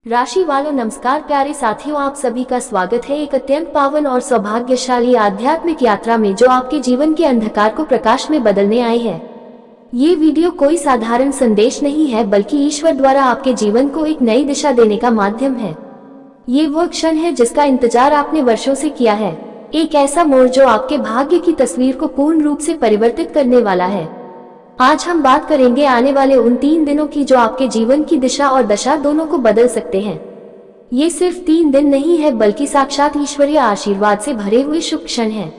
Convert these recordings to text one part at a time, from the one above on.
राशि वालों नमस्कार प्यारे साथियों, आप सभी का स्वागत है एक अत्यंत पावन और सौभाग्यशाली आध्यात्मिक यात्रा में जो आपके जीवन के अंधकार को प्रकाश में बदलने आई है। ये वीडियो कोई साधारण संदेश नहीं है बल्कि ईश्वर द्वारा आपके जीवन को एक नई दिशा देने का माध्यम है। ये वो क्षण है जिसका इंतजार आपने वर्षों से किया है, एक ऐसा मोड़ जो आपके भाग्य की तस्वीर को पूर्ण रूप से परिवर्तित करने वाला है। आज हम बात करेंगे आने वाले उन 3 दिनों की जो आपके जीवन की दिशा और दशा दोनों को बदल सकते हैं। ये सिर्फ 3 दिन नहीं है बल्कि साक्षात ईश्वरीय आशीर्वाद से भरे हुए शुभ क्षण हैं,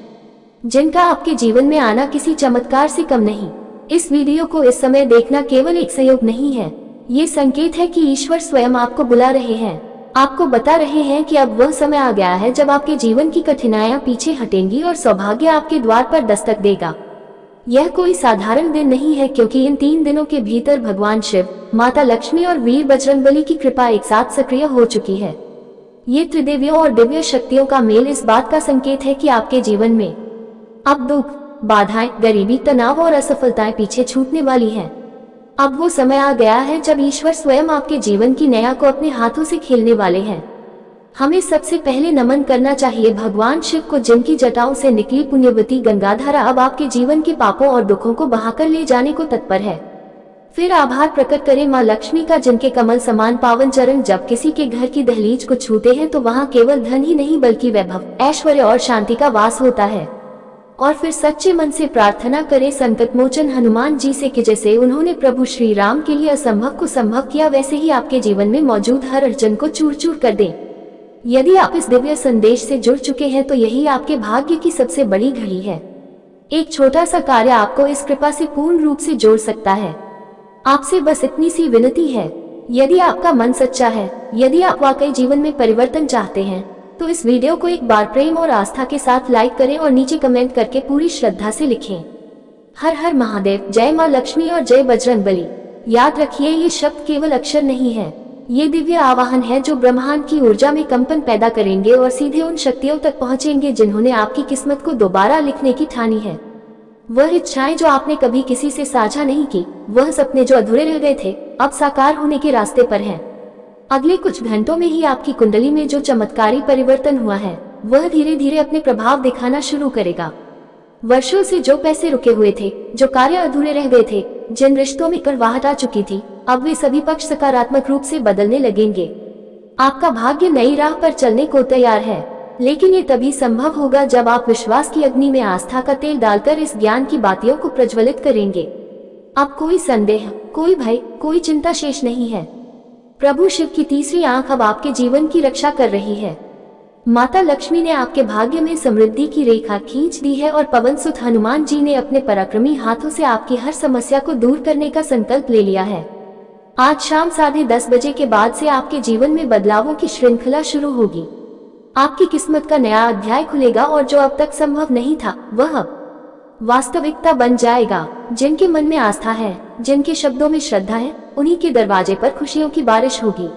जिनका आपके जीवन में आना किसी चमत्कार से कम नहीं। इस वीडियो को इस समय देखना केवल एक संयोग नहीं है, ये संकेत है कि ईश्वर स्वयं आपको बुला रहे हैं, आपको बता रहे हैं कि अब वह समय आ गया है जब आपके जीवन की कठिनाइयां पीछे हटेंगी और सौभाग्य आपके द्वार पर दस्तक देगा। यह कोई साधारण दिन नहीं है क्योंकि इन 3 दिनों के भीतर भगवान शिव, माता लक्ष्मी और वीर बजरंगबली की कृपा एक साथ सक्रिय हो चुकी है। ये त्रिदेवियों और दिव्य शक्तियों का मेल इस बात का संकेत है कि आपके जीवन में अब दुख, बाधाएं, गरीबी, तनाव और असफलताएं पीछे छूटने वाली हैं। अब वो समय आ गया है जब ईश्वर स्वयं आपके जीवन की नया को अपने हाथों से खेलने वाले हैं। हमें सबसे पहले नमन करना चाहिए भगवान शिव को, जिनकी जटाओं से निकली पुण्यवती गंगाधारा अब आपके जीवन के पापों और दुखों को बहाकर ले जाने को तत्पर है। फिर आभार प्रकट करें मां लक्ष्मी का, जिनके कमल समान पावन चरण जब किसी के घर की दहलीज को छूते हैं तो वहां केवल धन ही नहीं बल्कि वैभव, ऐश्वर्य और शांति का वास होता है। और फिर सच्चे मन से प्रार्थना करें संकट मोचन हनुमान जी से कि जैसे उन्होंने प्रभु श्री राम के लिए असंभव को संभव किया, वैसे ही आपके जीवन में मौजूद हर अड़चन को चूर चूर कर दें। यदि आप इस दिव्य संदेश से जुड़ चुके हैं तो यही आपके भाग्य की सबसे बड़ी घड़ी है। एक छोटा सा कार्य आपको इस कृपा से पूर्ण रूप से जोड़ सकता है। आपसे बस इतनी सी विनती है, यदि आपका मन सच्चा है, यदि आप वाकई जीवन में परिवर्तन चाहते हैं, तो इस वीडियो को एक बार प्रेम और आस्था के साथ लाइक करें और नीचे कमेंट करके पूरी श्रद्धा से लिखें, हर हर महादेव, जय मां लक्ष्मी और जय बजरंगबली। याद रखिए, ये शब्द केवल अक्षर नहीं है, ये दिव्य आवाहन है जो ब्रह्मांड की ऊर्जा में कंपन पैदा करेंगे और सीधे उन शक्तियों तक पहुंचेंगे जिन्होंने आपकी किस्मत को दोबारा लिखने की ठानी है। वह इच्छाएं जो आपने कभी किसी से साझा नहीं की, वह सपने जो अधूरे रह गए थे, अब साकार होने के रास्ते पर हैं। अगले कुछ घंटों में ही आपकी कुंडली में जो चमत्कारी परिवर्तन हुआ है, वह धीरे धीरे अपने प्रभाव दिखाना शुरू करेगा। वर्षों से जो पैसे रुके हुए थे, जो कार्य अधूरे रह गए थे, जिन रिश्तों में कड़वाहट आ चुकी थी, अब वे सभी पक्ष सकारात्मक रूप से बदलने लगेंगे। आपका भाग्य नई राह पर चलने को तैयार है, लेकिन ये तभी संभव होगा जब आप विश्वास की अग्नि में आस्था का तेल डालकर इस ज्ञान की बातियों को प्रज्वलित करेंगे। अब कोई संदेह, कोई भय, कोई चिंता शेष नहीं है। प्रभु शिव की तीसरी आंख अब आपके जीवन की रक्षा कर रही है। माता लक्ष्मी ने आपके भाग्य में समृद्धि की रेखा खींच दी है और पवन सुत हनुमान जी ने अपने पराक्रमी हाथों से आपकी हर समस्या को दूर करने का संकल्प ले लिया है। आज शाम 10:30 बजे के बाद से आपके जीवन में बदलावों की श्रृंखला शुरू होगी। आपकी किस्मत का नया अध्याय खुलेगा और जो अब तक संभव नहीं था, वह वास्तविकता बन जाएगा। जिनके मन में आस्था है, जिनके शब्दों में श्रद्धा है, उन्हीं के दरवाजे पर खुशियों की बारिश होगी।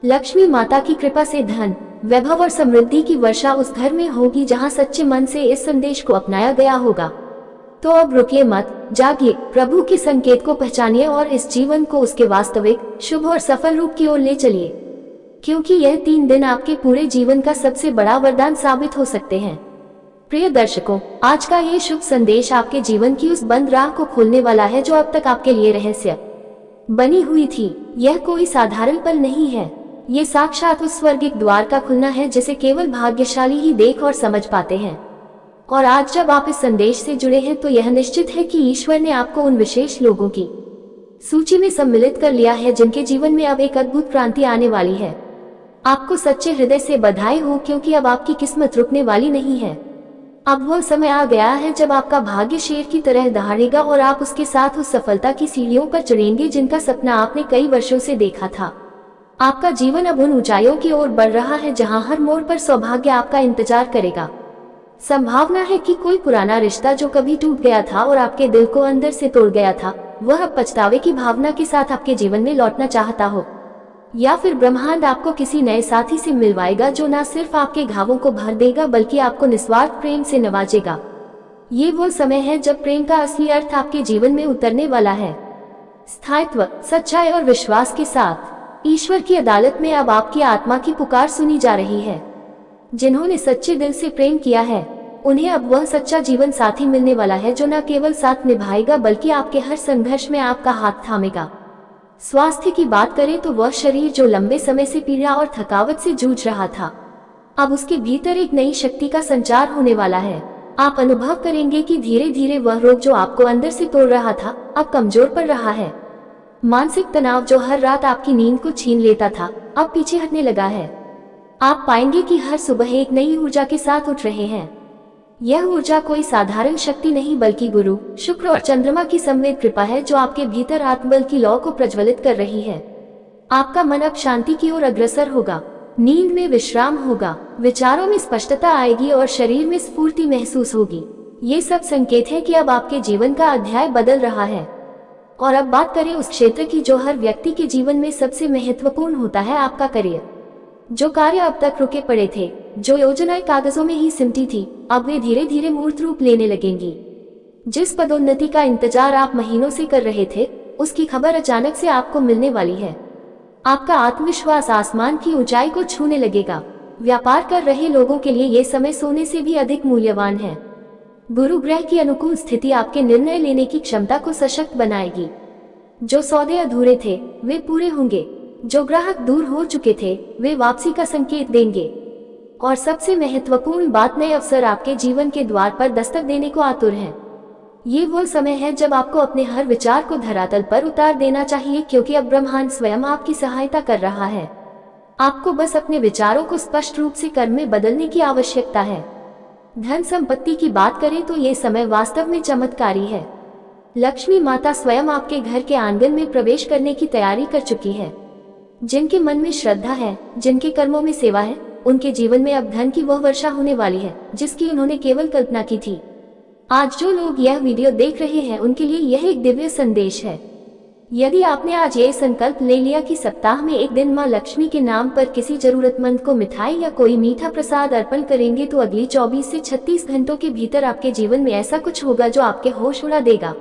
लक्ष्मी माता की कृपा से धन, वैभव और समृद्धि की वर्षा उस घर में होगी जहां सच्चे मन से इस संदेश को अपनाया गया होगा। तो अब रुकिए मत, जागिए, प्रभु के संकेत को पहचानिए और इस जीवन को उसके वास्तविक, शुभ और सफल रूप की ओर ले चलिए, क्योंकि यह 3 दिन आपके पूरे जीवन का सबसे बड़ा वरदान साबित हो सकते हैं। प्रिय दर्शकों, आज का ये शुभ संदेश आपके जीवन की उस बंद राह को खोलने वाला है जो अब तक आपके लिए रहस्य बनी हुई थी। यह कोई साधारण पल नहीं है, ये साक्षात उस स्वर्गिक द्वार का खुलना है जिसे केवल भाग्यशाली ही देख और समझ पाते हैं। और आज जब आप इस संदेश से जुड़े हैं तो यह निश्चित है कि ईश्वर ने आपको उन विशेष लोगों की सूची में सम्मिलित कर लिया है जिनके जीवन में अब एक अद्भुत क्रांति आने वाली है। आपको सच्चे हृदय से बधाई हो, क्योंकि अब आपकी किस्मत रुकने वाली नहीं है। अब वह समय आ गया है जब आपका भाग्य शेर की तरह दहाड़ेगा और आप उसके साथ उस सफलता की सीढ़ियों पर चढ़ेंगे जिनका सपना आपने कई वर्षों से देखा था। आपका जीवन अब उन ऊंचाइयों की ओर बढ़ रहा है जहां हर मोड़ पर सौभाग्य आपका इंतजार करेगा। संभावना है कि कोई पुराना रिश्ता जो कभी टूट गया था और आपके दिल को अंदर से तोड़ गया था, वह अब पछतावे की भावना के साथ आपके जीवन में लौटना चाहता हो। या फिर ब्रह्मांड आपको किसी नए साथी से मिलवाएगा जो न सिर्फ आपके घावों को भर देगा बल्कि आपको निस्वार्थ प्रेम से नवाजेगा। ये वो समय है जब प्रेम का असली अर्थ आपके जीवन में उतरने वाला है, स्थायित्व, सच्चाई और विश्वास के साथ। ईश्वर की अदालत में अब आपकी आत्मा की पुकार सुनी जा रही है। जिन्होंने सच्चे दिल से प्रेम किया है, उन्हें अब वह सच्चा जीवन साथी मिलने वाला है जो न केवल साथ निभाएगा बल्कि आपके हर संघर्ष में आपका हाथ थामेगा। स्वास्थ्य की बात करें तो वह शरीर जो लंबे समय से पीड़ा और थकावट से जूझ रहा था, अब उसके भीतर एक नई शक्ति का संचार होने वाला है। आप अनुभव करेंगे कि धीरे धीरे वह रोग जो आपको अंदर से तोड़ रहा था, अब कमजोर पड़ रहा है। मानसिक तनाव जो हर रात आपकी नींद को छीन लेता था, अब पीछे हटने लगा है। आप पाएंगे कि हर सुबह एक नई ऊर्जा के साथ उठ रहे हैं। यह ऊर्जा कोई साधारण शक्ति नहीं बल्कि गुरु, शुक्र और चंद्रमा की संवेद कृपा है जो आपके भीतर आत्मबल की लौ को प्रज्वलित कर रही है। आपका मन अब शांति की ओर अग्रसर होगा, नींद में विश्राम होगा, विचारों में स्पष्टता आएगी और शरीर में स्फूर्ति महसूस होगी। ये सब संकेत है कि अब आपके जीवन का अध्याय बदल रहा है। और अब बात करें उस क्षेत्र की जो हर व्यक्ति के जीवन में सबसे महत्वपूर्ण होता है, आपका करियर। जो कार्य अब तक रुके पड़े थे, जो योजनाएं कागजों में ही सिमटी थी, अब वे धीरे धीरे मूर्त रूप लेने लगेंगी। जिस पदोन्नति का इंतजार आप महीनों से कर रहे थे, उसकी खबर अचानक से आपको मिलने वाली है। आपका आत्मविश्वास आसमान की ऊंचाई को छूने लगेगा। व्यापार कर रहे लोगों के लिए ये समय सोने से भी अधिक मूल्यवान है। गुरु ग्रह की अनुकूल स्थिति आपके निर्णय लेने की क्षमता को सशक्त बनाएगी। जो सौदे अधूरे थे, वे पूरे होंगे। जो ग्राहक दूर हो चुके थे, वे वापसी का संकेत देंगे। और सबसे महत्वपूर्ण बात, नए अवसर आपके जीवन के द्वार पर दस्तक देने को आतुर हैं। ये वो समय है जब आपको अपने हर विचार को धरातल पर उतार देना चाहिए, क्योंकि अब ब्रह्मांड स्वयं आपकी सहायता कर रहा है। आपको बस अपने विचारों को स्पष्ट रूप से कर्म में बदलने की आवश्यकता है। धन संपत्ति की बात करें तो ये समय वास्तव में चमत्कारी है। लक्ष्मी माता स्वयं आपके घर के आंगन में प्रवेश करने की तैयारी कर चुकी है। जिनके मन में श्रद्धा है, जिनके कर्मों में सेवा है, उनके जीवन में अब धन की वह वर्षा होने वाली है जिसकी उन्होंने केवल कल्पना की थी। आज जो लोग यह वीडियो देख रहे हैं, उनके लिए यह एक दिव्य संदेश है। यदि आपने आज ये संकल्प ले लिया कि सप्ताह में एक दिन माँ लक्ष्मी के नाम पर किसी जरूरतमंद को मिठाई या कोई मीठा प्रसाद अर्पण करेंगे, तो अगली 24 से 36 घंटों के भीतर आपके जीवन में ऐसा कुछ होगा जो आपके होश उड़ा देगा।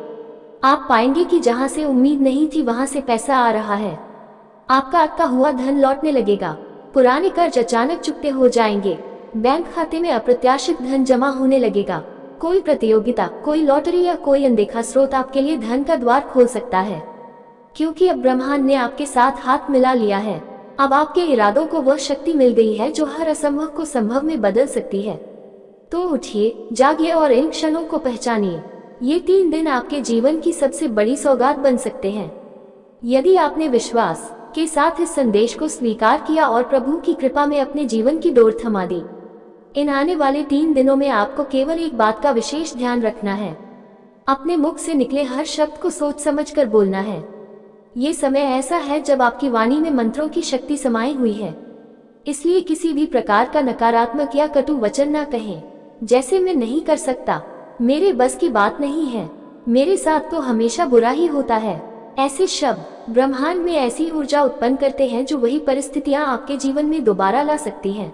आप पाएंगे कि जहाँ से उम्मीद नहीं थी, वहाँ से पैसा आ रहा है। आपका अटका हुआ धन लौटने लगेगा। पुराने कर्ज अचानक चुकते हो जाएंगे। बैंक खाते में अप्रत्याशित धन जमा होने लगेगा। कोई प्रतियोगिता, कोई लॉटरी या कोई अनदेखा स्रोत आपके लिए धन का द्वार खोल सकता है, क्योंकि अब ब्रह्मांड ने आपके साथ हाथ मिला लिया है। अब आपके इरादों को वह शक्ति मिल गई है जो हर असंभव को संभव में बदल सकती है। तो उठिए, जागिए और इन क्षणों को पहचानिए। ये 3 दिन आपके जीवन की सबसे बड़ी सौगात बन सकते हैं। यदि आपने विश्वास के साथ इस संदेश को स्वीकार किया और प्रभु की कृपा में अपने जीवन की डोर थमा दी, इन आने वाले 3 दिनों में आपको केवल एक बात का विशेष ध्यान रखना है। अपने मुख से निकले हर शब्द को सोच समझकर बोलना है। ये समय ऐसा है जब आपकी वाणी में मंत्रों की शक्ति समाई हुई है। इसलिए किसी भी प्रकार का नकारात्मक या कटु वचन ना कहें, जैसे मैं नहीं कर सकता, मेरे बस की बात नहीं है, मेरे साथ तो हमेशा बुरा ही होता है। ऐसे शब्द ब्रह्मांड में ऐसी ऊर्जा उत्पन्न करते हैं जो वही परिस्थितियां आपके जीवन में दोबारा ला सकती हैं।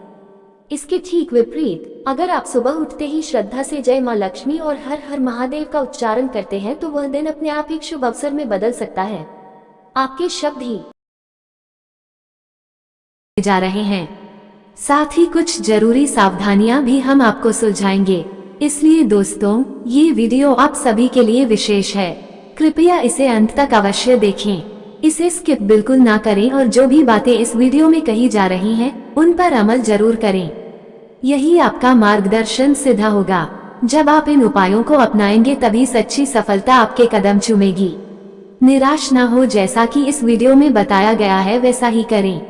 इसके ठीक विपरीत, अगर आप सुबह उठते ही श्रद्धा से जय मां लक्ष्मी और हर हर महादेव का उच्चारण करते हैं, तो वह दिन अपने आप एक शुभ अवसर में बदल सकता है। आपके शब्द ही जा रहे हैं। साथ ही कुछ जरूरी सावधानियां भी हम आपको सुलझाएंगे। इसलिए दोस्तों, ये वीडियो आप सभी के लिए विशेष है। कृपया इसे अंत तक अवश्य देखें। इसे स्किप बिल्कुल ना करें और जो भी बातें इस वीडियो में कही जा रही हैं, उन पर अमल जरूर करें। यही आपका मार्गदर्शन सिद्ध होगा। जब आप इन उपायों को अपनाएंगे, तभी सच्ची सफलता आपके कदम चूमेगी। निराश ना हो, जैसा कि इस वीडियो में बताया गया है वैसा ही करें,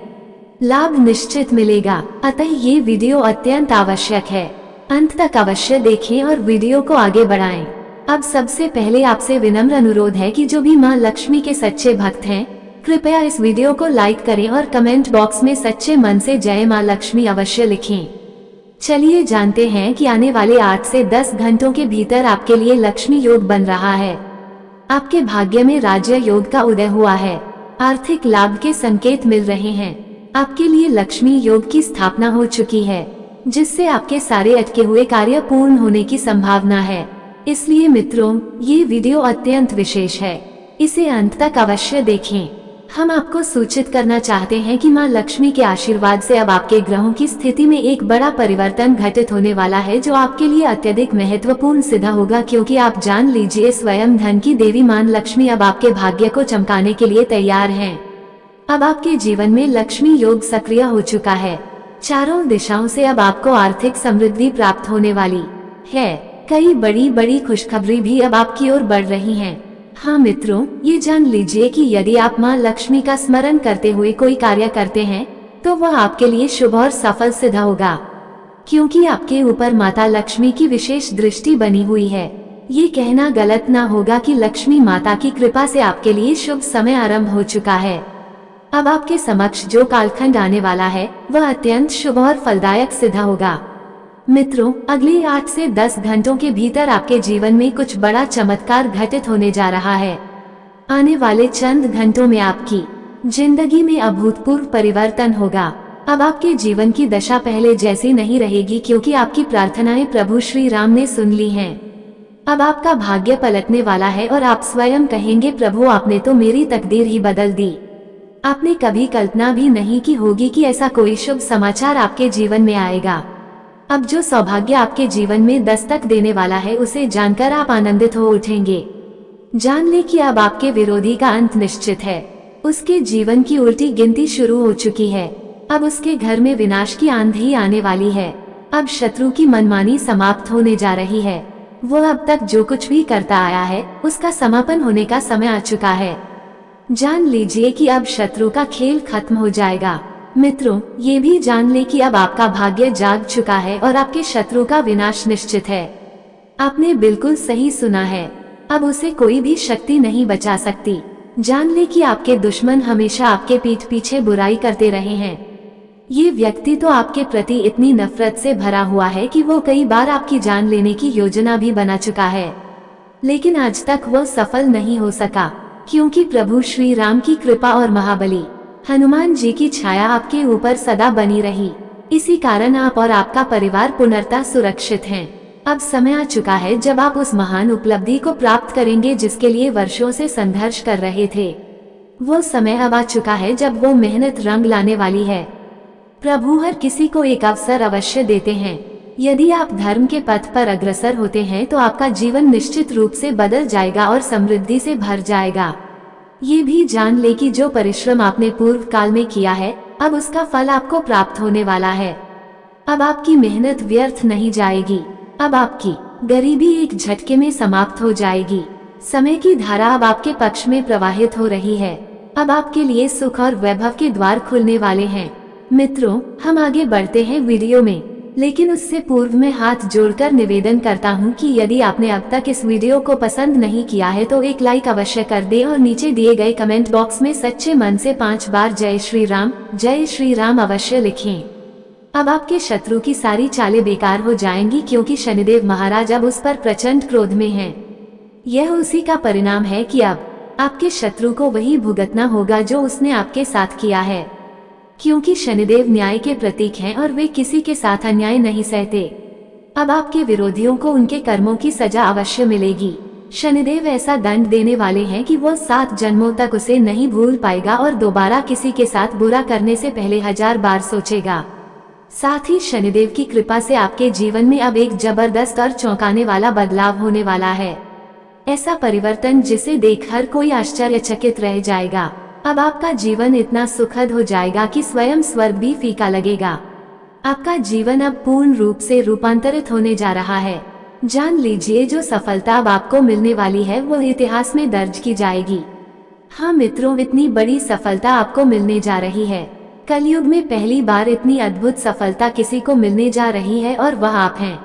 लाभ निश्चित मिलेगा। अतः ये वीडियो अत्यंत आवश्यक है। अंत तक अवश्य देखें और वीडियो को आगे बढ़ाएं। अब सबसे पहले आपसे विनम्र अनुरोध है कि जो भी मां लक्ष्मी के सच्चे भक्त हैं, कृपया इस वीडियो को लाइक करें और कमेंट बॉक्स में सच्चे मन से जय मां लक्ष्मी अवश्य लिखें। चलिए जानते हैं कि आने वाले 8 से 10 घंटों के भीतर आपके लिए लक्ष्मी योग बन रहा है। आपके भाग्य में राज्य योग का उदय हुआ है। आर्थिक लाभ के संकेत मिल रहे हैं। आपके लिए लक्ष्मी योग की स्थापना हो चुकी है, जिससे आपके सारे अटके हुए कार्य पूर्ण होने की संभावना है। इसलिए मित्रों, ये वीडियो अत्यंत विशेष है। इसे अंत तक अवश्य देखें। हम आपको सूचित करना चाहते हैं कि मां लक्ष्मी के आशीर्वाद से अब आपके ग्रहों की स्थिति में एक बड़ा परिवर्तन घटित होने वाला है, जो आपके लिए अत्यधिक महत्वपूर्ण सिद्ध होगा, क्योंकि आप जान लीजिए स्वयं धन की देवी मां लक्ष्मी अब आपके भाग्य को चमकाने के लिए तैयार हैं। अब आपके जीवन में लक्ष्मी योग सक्रिय हो चुका है। चारों दिशाओं से अब आपको आर्थिक समृद्धि प्राप्त होने वाली है। कई बड़ी बड़ी खुशखबरी भी अब आपकी ओर बढ़ रही हैं। हाँ मित्रों, ये जान लीजिए कि यदि आप माँ लक्ष्मी का स्मरण करते हुए कोई कार्य करते हैं तो वह आपके लिए शुभ और सफल सिद्ध होगा, क्योंकि आपके ऊपर माता लक्ष्मी की विशेष दृष्टि बनी हुई है। ये कहना गलत ना होगा कि लक्ष्मी माता की कृपा से आपके लिए शुभ समय आरंभ हो चुका है। अब आपके समक्ष जो कालखंड आने वाला है वह अत्यंत शुभ और फलदायक सिद्ध होगा। मित्रों, अगले 8 से 10 घंटों के भीतर आपके जीवन में कुछ बड़ा चमत्कार घटित होने जा रहा है। आने वाले चंद घंटों में आपकी जिंदगी में अभूतपूर्व परिवर्तन होगा। अब आपके जीवन की दशा पहले जैसी नहीं रहेगी, क्योंकि आपकी प्रार्थनाएं प्रभु श्री राम ने सुन ली हैं। अब आपका भाग्य पलटने वाला है और आप स्वयं कहेंगे, प्रभु आपने तो मेरी तकदीर ही बदल दी। आपने कभी कल्पना भी नहीं की होगी कि ऐसा कोई शुभ समाचार आपके जीवन में आएगा। अब जो सौभाग्य आपके जीवन में दस्तक देने वाला है उसे जानकर आप आनंदित हो उठेंगे। जान ले कि अब आपके विरोधी का अंत निश्चित है। उसके जीवन की उल्टी गिनती शुरू हो चुकी है। अब उसके घर में विनाश की आंधी आने वाली है। अब शत्रु की मनमानी समाप्त होने जा रही है। वो अब तक जो कुछ भी करता आया है उसका समापन होने का समय आ चुका है। जान लीजिए कि अब शत्रु का खेल खत्म हो जाएगा। मित्रों, ये भी जान ले कि अब आपका भाग्य जाग चुका है और आपके शत्रु का विनाश निश्चित है। आपने बिल्कुल सही सुना है। अब उसे कोई भी शक्ति नहीं बचा सकती। जान ले कि आपके दुश्मन हमेशा आपके पीठ पीछे बुराई करते रहे हैं। ये व्यक्ति तो आपके प्रति इतनी नफरत से भरा हुआ है कि वो कई बार आपकी जान लेने की योजना भी बना चुका है, लेकिन आज तक वो सफल नहीं हो सका, क्योंकि प्रभु श्री राम की कृपा और महाबली हनुमान जी की छाया आपके ऊपर सदा बनी रही। इसी कारण आप और आपका परिवार पूर्णतः सुरक्षित हैं। अब समय आ चुका है जब आप उस महान उपलब्धि को प्राप्त करेंगे जिसके लिए वर्षों से संघर्ष कर रहे थे। वो समय अब आ चुका है जब वो मेहनत रंग लाने वाली है। प्रभु हर किसी को एक अवसर अवश्य देते हैं। यदि आप धर्म के पथ पर अग्रसर होते हैं तो आपका जीवन निश्चित रूप से बदल जाएगा और समृद्धि से भर जाएगा। ये भी जान ले कि जो परिश्रम आपने पूर्व काल में किया है अब उसका फल आपको प्राप्त होने वाला है। अब आपकी मेहनत व्यर्थ नहीं जाएगी। अब आपकी गरीबी एक झटके में समाप्त हो जाएगी। समय की धारा अब आपके पक्ष में प्रवाहित हो रही है। अब आपके लिए सुख और वैभव के द्वार खुलने वाले हैं। मित्रों, हम आगे बढ़ते हैं वीडियो में, लेकिन उससे पूर्व मैं हाथ जोड़कर निवेदन करता हूं कि यदि आपने अब तक इस वीडियो को पसंद नहीं किया है तो एक लाइक अवश्य कर दें और नीचे दिए गए कमेंट बॉक्स में सच्चे मन से 5 बार जय श्री राम अवश्य लिखें। अब आपके शत्रु की सारी चालें बेकार हो जाएंगी, क्योंकि शनिदेव महाराज अब उस पर प्रचंड क्रोध में हैं। यह उसी का परिणाम है कि अब आपके शत्रु को वही भुगतना होगा जो उसने आपके साथ किया है, क्योंकि शनिदेव न्याय के प्रतीक हैं और वे किसी के साथ अन्याय नहीं सहते। अब आपके विरोधियों को उनके कर्मों की सजा अवश्य मिलेगी। शनिदेव ऐसा दंड देने वाले हैं कि वो 7 जन्मों तक उसे नहीं भूल पाएगा और दोबारा किसी के साथ बुरा करने से पहले 1000 बार सोचेगा। साथ ही शनिदेव की कृपा से आपके जीवन में अब एक जबरदस्त और चौंकाने वाला बदलाव होने वाला है। ऐसा परिवर्तन जिसे देखकर कोई आश्चर्यचकित रह जाएगा। अब आपका जीवन इतना सुखद हो जाएगा कि स्वयं स्वर्ग भी फीका लगेगा। आपका जीवन अब पूर्ण रूप से रूपांतरित होने जा रहा है। जान लीजिए, जो सफलता अब आपको मिलने वाली है वो इतिहास में दर्ज की जाएगी। हाँ मित्रों, इतनी बड़ी सफलता आपको मिलने जा रही है। कलयुग में पहली बार इतनी अद्भुत सफलता किसी को मिलने जा रही है और वह आप हैं।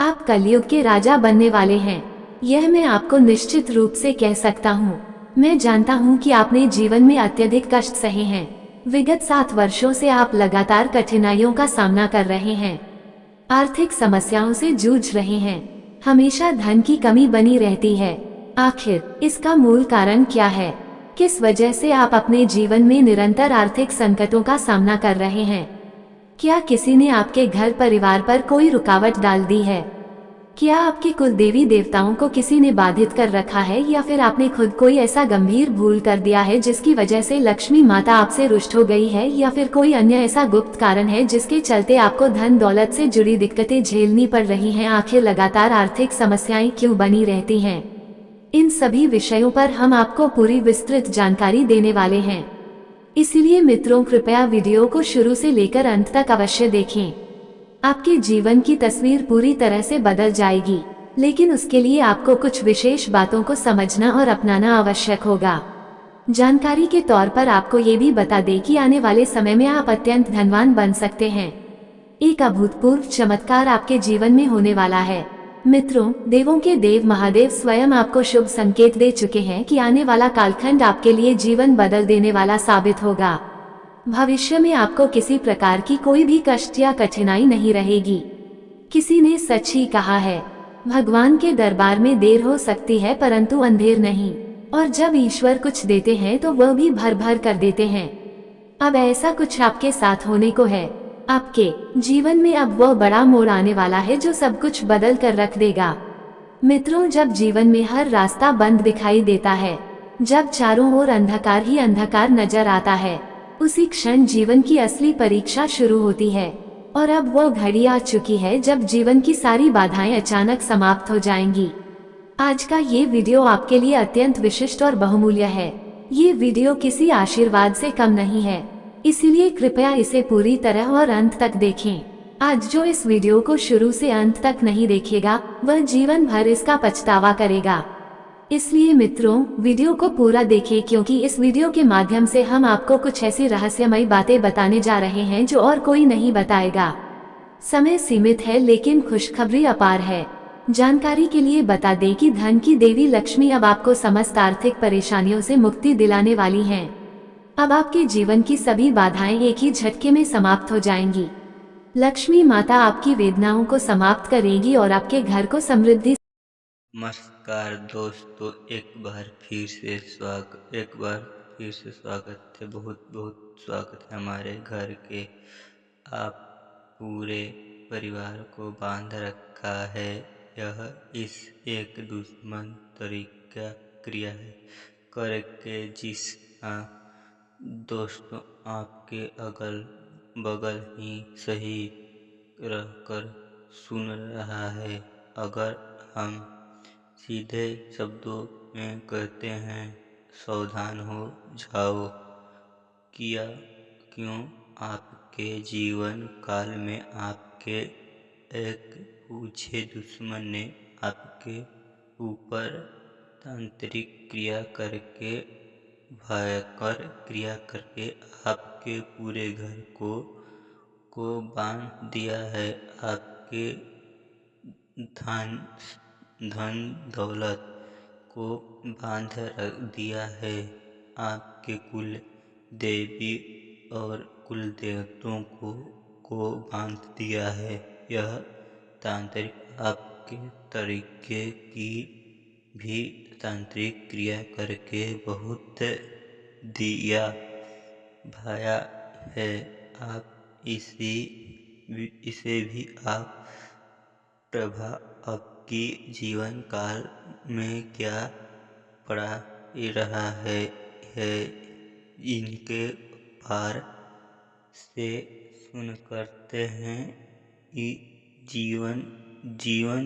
आप कलयुग के राजा बनने वाले हैं, यह मैं आपको निश्चित रूप से कह सकता हूँ। मैं जानता हूँ कि आपने जीवन में अत्यधिक कष्ट सहे हैं। विगत 7 वर्षों से आप लगातार कठिनाइयों का सामना कर रहे हैं, आर्थिक समस्याओं से जूझ रहे हैं, हमेशा धन की कमी बनी रहती है। आखिर इसका मूल कारण क्या है? किस वजह से आप अपने जीवन में निरंतर आर्थिक संकटों का सामना कर रहे हैं? क्या किसी ने आपके घर परिवार पर कोई रुकावट डाल दी है? क्या आपके कुल देवी देवताओं को किसी ने बाधित कर रखा है या फिर आपने खुद कोई ऐसा गंभीर भूल कर दिया है जिसकी वजह से लक्ष्मी माता आपसे रुष्ट हो गई है, या फिर कोई अन्य ऐसा गुप्त कारण है जिसके चलते आपको धन दौलत से जुड़ी दिक्कतें झेलनी पड़ रही हैं? आखिर लगातार आर्थिक समस्याएं क्यों बनी रहती हैं? इन सभी विषयों पर हम आपको पूरी विस्तृत जानकारी देने वाले हैं। इसलिए मित्रों, कृपया वीडियो को शुरू से लेकर अंत तक अवश्य देखें। आपके जीवन की तस्वीर पूरी तरह से बदल जाएगी, लेकिन उसके लिए आपको कुछ विशेष बातों को समझना और अपनाना आवश्यक होगा। जानकारी के तौर पर आपको ये भी बता दें कि आने वाले समय में आप अत्यंत धनवान बन सकते हैं। एक अभूतपूर्व चमत्कार आपके जीवन में होने वाला है। मित्रों, देवों के देव महादेव स्वयं आपको शुभ संकेत दे चुके हैं कि आने वाला कालखंड आपके लिए जीवन बदल देने वाला साबित होगा। भविष्य में आपको किसी प्रकार की कोई भी कष्ट या कठिनाई नहीं रहेगी। किसी ने सच ही कहा है, भगवान के दरबार में देर हो सकती है परंतु अंधेर नहीं। और जब ईश्वर कुछ देते हैं तो वह भी भर भर कर देते हैं। अब ऐसा कुछ आपके साथ होने को है। आपके जीवन में अब वह बड़ा मोड़ आने वाला है जो सब कुछ बदल कर रख देगा। मित्रों, जब जीवन में हर रास्ता बंद दिखाई देता है, जब चारों ओर अंधकार ही अंधकार नजर आता है, उसी क्षण जीवन की असली परीक्षा शुरू होती है। और अब वह घड़ी आ चुकी है जब जीवन की सारी बाधाएं अचानक समाप्त हो जाएंगी। आज का ये वीडियो आपके लिए अत्यंत विशिष्ट और बहुमूल्य है। ये वीडियो किसी आशीर्वाद से कम नहीं है, इसीलिए कृपया इसे पूरी तरह और अंत तक देखें। आज जो इस वीडियो को शुरू से अंत तक नहीं देखेगा, वह जीवन भर इसका पछतावा करेगा। इसलिए मित्रों, वीडियो को पूरा देखें, क्योंकि इस वीडियो के माध्यम से हम आपको कुछ ऐसी रहस्यमयी बातें बताने जा रहे हैं जो और कोई नहीं बताएगा। समय सीमित है लेकिन खुशखबरी अपार है। जानकारी के लिए बता दें कि धन की देवी लक्ष्मी अब आपको समस्त आर्थिक परेशानियों से मुक्ति दिलाने वाली हैं। अब आपके जीवन की सभी बाधाएं एक ही झटके में समाप्त हो जाएंगी। लक्ष्मी माता आपकी वेदनाओं को समाप्त करेगी और आपके घर को समृद्धि। नमस्कार दोस्तों, एक बार फिर से स्वागत है। बहुत बहुत स्वागत है हमारे घर के। आप पूरे परिवार को बांध रखा है। यह इस एक दुश्मन तरीका क्रिया है करके जिस हाँ दोस्तों, आपके अगल बगल ही सही रहकर सुन रहा है। अगर हम सीधे शब्दों में कहते हैं, सावधान हो जाओ। किया क्यों? आपके जीवन काल में आपके एक पूछे दुश्मन ने आपके ऊपर तांत्रिक क्रिया करके, भयंकर क्रिया करके आपके पूरे घर को बांध दिया है। आपके धन धन दौलत को बांध रख दिया है। आपके कुल देवी और कुल देवताओं को बांध दिया है। यह तांत्रिक आपके तरीके की भी तांत्रिक क्रिया करके बहुत दिया भाया है। आप इसे भी आप प्रभाव आपकी जीवन काल में क्या पड़ा रहा है इनके पार से सुन करते हैं। जीवन जीवन